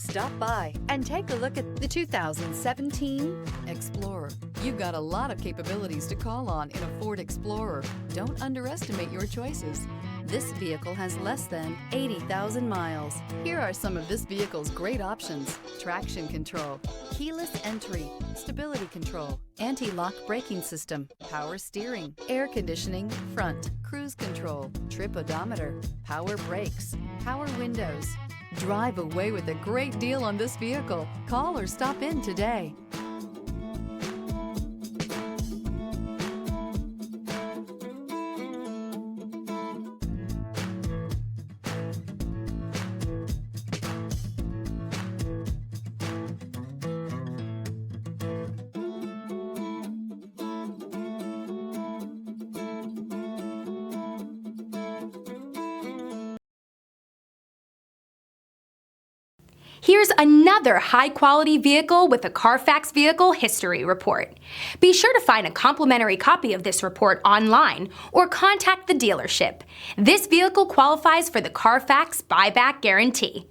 Stop by and take a look at the 2017 Explorer. You've got a lot of capabilities to call on in a Ford Explorer. Don't underestimate your choices. This vehicle has less than 80,000 miles. Here are some of this vehicle's great options: traction control, keyless entry, stability control, anti-lock braking system, power steering, air conditioning, front, cruise control, trip odometer, power brakes, power windows. Drive away with a great deal on this vehicle. Call or stop in today. Here's another high-quality vehicle with a Carfax Vehicle History Report. Be sure to find a complimentary copy of this report online or contact the dealership. This vehicle qualifies for the Carfax Buyback Guarantee.